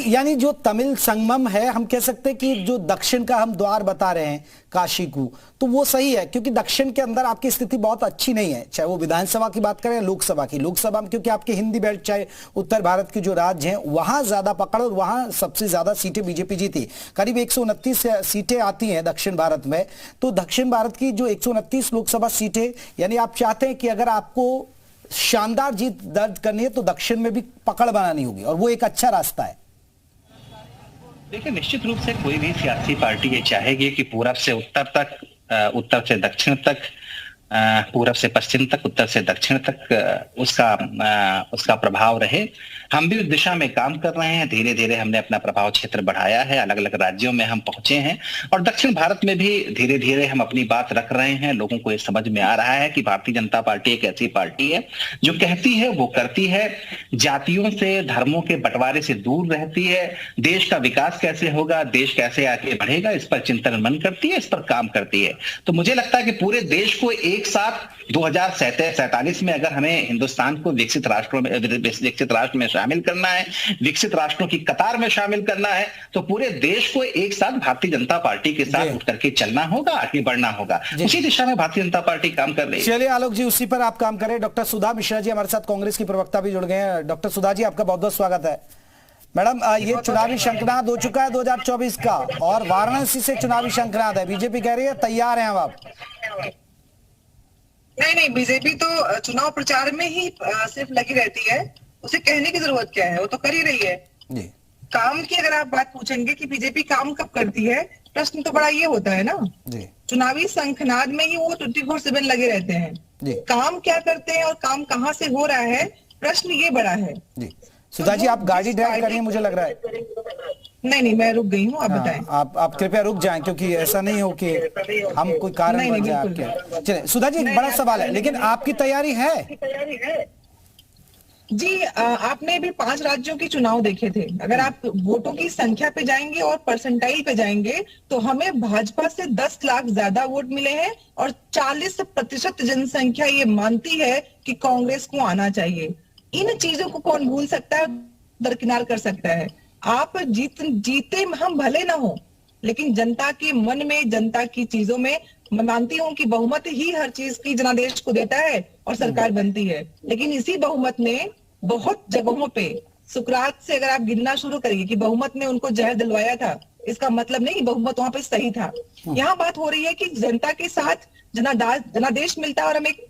यानी जो तमिल संगमम है, हम कह सकते हैं कि जो दक्षिण का हम द्वार बता रहे हैं काशी को, तो वो सही है क्योंकि दक्षिण के अंदर आपकी स्थिति बहुत अच्छी नहीं है, चाहे वो विधानसभा की बात करें या लोकसभा की। लोकसभा में क्योंकि आपके हिंदी बेल्ट, चाहे उत्तर भारत के जो राज्य हैं वहां ज्यादा पकड़ और वहां सबसे ज्यादा सीटें बीजेपी जीती, करीब 129 सीटें आती हैं दक्षिण भारत में। तो दक्षिण भारत की जो 129 लोकसभा सीटें, यानी आप चाहते हैं कि अगर आपको शानदार जीत दर्ज करनी है तो दक्षिण में भी पकड़ बनानी होगी, और वो एक अच्छा रास्ता है। देखिए, निश्चित रूप से कोई भी सियासी पार्टी ये चाहेगी कि पूरब से उत्तर तक, उत्तर से दक्षिण तक, पूरब से पश्चिम तक, उत्तर से दक्षिण तक उसका प्रभाव रहे। हम भी उस दिशा में काम कर रहे हैं। धीरे धीरे हमने अपना प्रभाव क्षेत्र बढ़ाया है, अलग अलग राज्यों में हम पहुंचे हैं और दक्षिण भारत में भी धीरे धीरे हम अपनी बात रख रहे हैं। लोगों को ये समझ में आ रहा है कि भारतीय जनता पार्टी एक ऐसी पार्टी है जो कहती है वो करती है, जातियों से, धर्मों के बंटवारे से दूर रहती है, देश का विकास कैसे होगा, देश कैसे आगे बढ़ेगा, इस पर चिंतन मनन करती है, इस पर काम करती है। तो मुझे लगता है कि पूरे देश को एक साथ 2047 में अगर हमें हिंदुस्तान को विकसित राष्ट्र में शामिल करना है, विकसित राष्ट्रों की कतार में शामिल करना है, तो पूरे देश को एक साथ भारतीय जनता पार्टी के साथ उठ करके चलना होगा, आगे बढ़ना होगा। उसी दिशा में भारतीय जनता पार्टी काम कर रही है। चलिए आलोक जी, उसी पर आप काम करें। डॉक्टर सुधा मिश्रा जी हमारे साथ, कांग्रेस की प्रवक्ता भी जुड़ गए हैं। डॉक्टर सुधा जी, आपका बहुत बहुत स्वागत है। मैडम, ये चुनावी शंखनाद हो चुका है 2024 का, और वाराणसी से चुनावी शंखनाद है। बीजेपी कह रही है तैयार हैं अब आप। नहीं, बीजेपी तो चुनाव प्रचार में ही सिर्फ लगी रहती है, उसे कहने की जरूरत क्या है, वो तो कर ही रही है जी। काम की अगर आप बात पूछेंगे कि बीजेपी काम कब करती है, प्रश्न तो बड़ा ये होता है ना जी। चुनावी शंखनाद में ही वो 24/7 लगे रहते हैं जी। काम क्या करते हैं और काम कहाँ से हो रहा है, प्रश्न ये बड़ा है जी। सुधा जी, आप गाड़ी ड्राइव कर रही हैं मुझे लग रहा है। नहीं, मैं रुक गई हूँ, आप बताएं। आप कृपया रुक जाएं, क्योंकि ऐसा नहीं हो कि हम कोई कारण बन जाए आपके। चलिए सुधा जी, एक बड़ा सवाल है, लेकिन आपकी तैयारी है जी। आपने भी 5 राज्यों के चुनाव देखे थे। अगर आप वोटों की संख्या पे जाएंगे और परसेंटाइल पे जाएंगे तो हमें भाजपा से 10 लाख ज्यादा वोट मिले हैं और 40% जनसंख्या ये मानती है कि कांग्रेस को आना चाहिए। इन चीजों को कौन भूल सकता है, दरकिनार कर सकता है। आप जीते हम भले ना हो, लेकिन जनता के मन में, जनता की चीजों में मैं मानती हूँ कि बहुमत ही हर चीज की जनादेश को देता है और सरकार बनती है। लेकिन इसी बहुमत ने बहुत जगहों पे, सुकरात से अगर आप गिनना शुरू करिए कि बहुमत ने उनको जहर दिलवाया था, इसका मतलब नहीं बहुमत वहां पे सही था। यहाँ बात हो रही है कि जनता के साथ जनादेश मिलता है और हम एक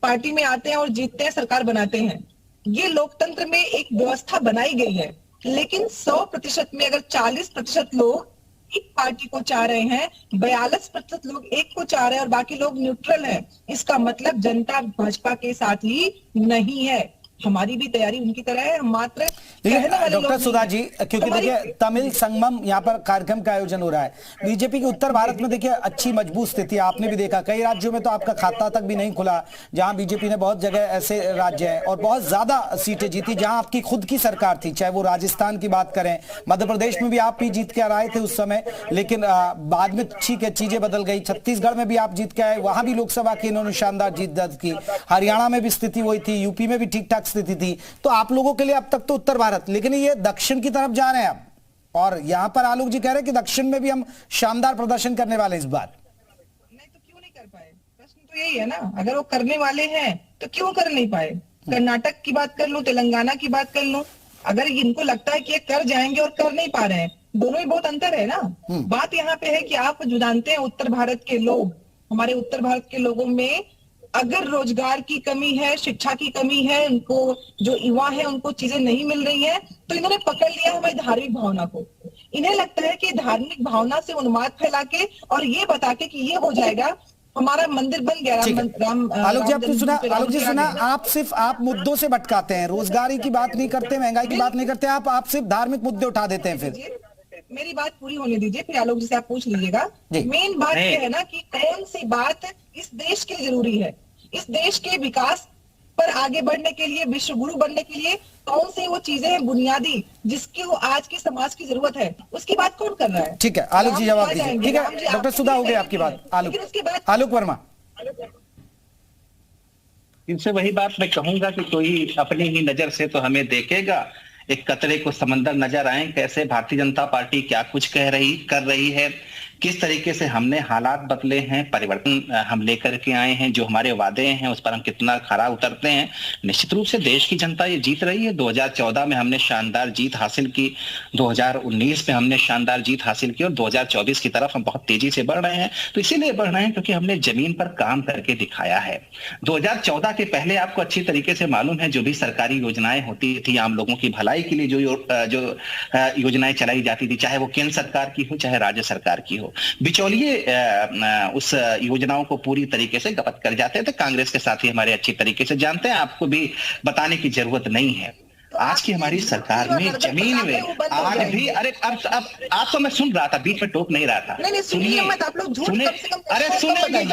पार्टी में आते हैं और जीतते हैं, सरकार बनाते हैं। ये लोकतंत्र में एक व्यवस्था बनाई गई है, लेकिन 100% में अगर 40% लोग एक पार्टी को चाह रहे हैं, 42% लोग एक को चाह रहे हैं और बाकी लोग न्यूट्रल हैं, इसका मतलब जनता भाजपा के साथ ही नहीं है। हमारी भी तैयारी उनकी तरह है, हम मात्र डॉक्टर सुधा जी, क्योंकि देखिए तमिल संगमम यहाँ पर कार्यक्रम का आयोजन हो रहा है। बीजेपी की उत्तर भारत में देखिए अच्छी मजबूत स्थिति, आपने भी देखा कई राज्यों में तो आपका खाता तक भी नहीं खुला, जहां बीजेपी ने बहुत जगह ऐसे राज्य हैं और बहुत ज्यादा सीटें जीती जहां आपकी खुद की सरकार थी। चाहे वो राजस्थान की बात करें, मध्य प्रदेश में भी आप भी जीत के आए थे उस समय, लेकिन बाद में ठीक है चीजें बदल गई। छत्तीसगढ़ में भी आप जीत के आए, वहां भी लोकसभा की इन्होंने शानदार जीत दर्ज की। हरियाणा में भी स्थिति वही थी, यूपी में भी ठीक ठाक स्थिति थी। तो आप लोगों के लिए अब तक तो उत्तर भारत, लेकिन ये दक्षिण की तरफ जा रहे हैं अब, और यहां पर आलोक जी कह रहे हैं कि दक्षिण में भी हम शानदार प्रदर्शन करने वाले इस बार। नहीं तो क्यों नहीं कर पाए, प्रश्न तो यही है ना। अगर वो करने वाले हैं तो क्यों कर नहीं पाए। कर्नाटक की बात कर लो, तेलंगाना की बात कर लो, अगर इनको लगता है कि ये कर जाएंगे और कर नहीं पा रहे हैं, दोनों में बहुत अंतर है ना। बात यहाँ पे है कि आप जो जानते हैं उत्तर भारत के लोग, हमारे उत्तर भारत के लोगों में अगर रोजगार की कमी है, शिक्षा की कमी है, उनको जो युवा है उनको चीजें नहीं मिल रही है, तो इन्होंने पकड़ लिया हमारी धार्मिक भावना को। इन्हें लगता है कि धार्मिक भावना से उन्माद फैला के और ये बता के कि ये हो जाएगा, हमारा मंदिर बन गया राम। आलोक जी आपने सुना, आलोक जी सुना, आप मुद्दों से भटकाते हैं, रोजगारी की बात नहीं करते, महंगाई की बात नहीं करते, आप सिर्फ धार्मिक मुद्दे उठा देते हैं। फिर मेरी बात पूरी होने दीजिए, फिर आलोक जी से आप पूछ लीजिएगा। मेन बात यह है ना कि कौन सी बात इस देश के लिए जरूरी है, इस देश के विकास पर आगे बढ़ने के लिए, विश्व गुरु बनने के लिए कौन सी वो चीजें हैं बुनियादी जिसकी वो आज के समाज की जरूरत है, उसकी बात कौन कर रहा है। ठीक है आलोक जी जवाब दीजिए। ठीक है डॉक्टर सुधा, हो गई आपकी बात। आलोक वर्मा, इनसे वही बात मैं कहूंगा कि कोई अपनी ही नजर से तो हमें देखेगा, एक कतरे को समंदर नजर आए, कैसे भारतीय जनता पार्टी क्या कुछ कर रही है, किस तरीके से हमने हालात बदले हैं, परिवर्तन हम लेकर के आए हैं, जो हमारे वादे हैं उस पर हम कितना खरा उतरते हैं। निश्चित रूप से देश की जनता ये जीत रही है। 2014 में हमने शानदार जीत हासिल की, 2019 में हमने शानदार जीत हासिल की और 2024 की तरफ हम बहुत तेजी से बढ़ रहे हैं। तो इसीलिए बढ़ रहे हैं क्योंकि हमने जमीन पर काम करके दिखाया है। 2014 के पहले आपको अच्छी तरीके से मालूम है, जो भी सरकारी योजनाएं होती थी आम लोगों की भलाई के लिए, जो योजनाएं चलाई जाती थी, चाहे वो केंद्र सरकार की हो चाहे राज्य सरकार की हो, बिचौलिए उस योजनाओं को पूरी तरीके से गपत कर जाते थे। कांग्रेस के साथी हमारे अच्छी तरीके से जानते हैं, आपको भी बताने की जरूरत नहीं है। आज की हमारी सरकार में जमीन में आज भी, अरे अब आप तो मैं सुन रहा था, बीच में टोक नहीं रहा था। सुनिए मत, आप लोग झूठ सुने, कम से कम अरे सुनेगी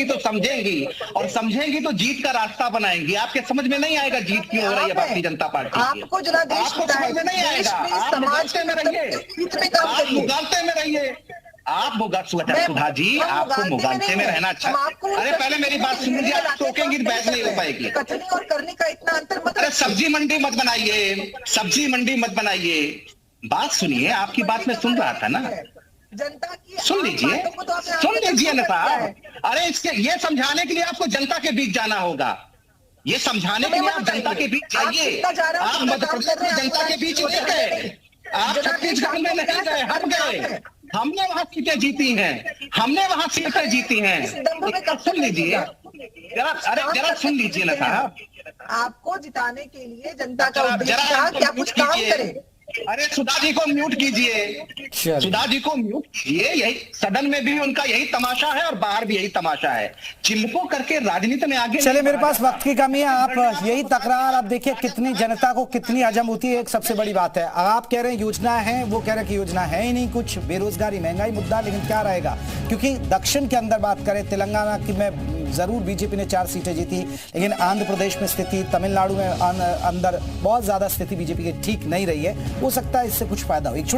तो समझेंगी, और समझेंगी तो जीत का रास्ता बनाएंगी। आपके समझ में नहीं आएगा जीत क्यों हो रही है भारतीय जनता पार्टी की। आपको जनादेश समझ में नहीं आएगा। आप मुगालते में रहिए, आप सुधा जी, आपको मुगालते में रहना अच्छा। अरे पहले मेरी बात सुन लीजिए, आप टोकेंगी बहस नहीं हो पाएगी। कथनी और करने का इतना अंतर मत। अरे सब्जी मंडी मत बनाइए, बात सुनिए, आपकी बात मैं सुन रहा था ना, जनता की सुन लीजिए ना साहब। अरे इसके ये समझाने के लिए आपको जनता के बीच जाना होगा, ये समझाने के लिए आप जनता के बीच जाइए। आप मध्य प्रदेश में जनता के बीच नहीं गए, आप छत्तीसगढ़ में नहीं गए, हम गए, हमने वहां सीटें जीती हैं। सुन लीजिए जरा सुन लीजिए ना साहब। आपको जिताने के लिए जनता का उद्देश्य था कि आप कुछ काम करें। अरे सुधा जी को म्यूट कीजिए, यही सदन में भी उनका यही तमाशा है और बाहर भी यही तमाशा है, चिल्को करके राजनीति में आगे। चलिए, मेरे पास वक्त की कमी है। आप यही तकरार, आप देखिए कितनी जनता को कितनी हजम होती है। एक सबसे बड़ी बात है, आप कह रहे हैं योजना है, वो कह रहे हैं कि योजना है ही नहीं कुछ, बेरोजगारी महंगाई मुद्दा, लेकिन क्या रहेगा? क्योंकि दक्षिण के अंदर बात करें, तेलंगाना की में जरूर बीजेपी ने 4 सीटें जीती, लेकिन आंध्र प्रदेश में स्थिति, तमिलनाडु में अंदर बहुत ज्यादा स्थिति बीजेपी की ठीक नहीं रही है। हो सकता है इससे कुछ फायदा हो। एक छोटे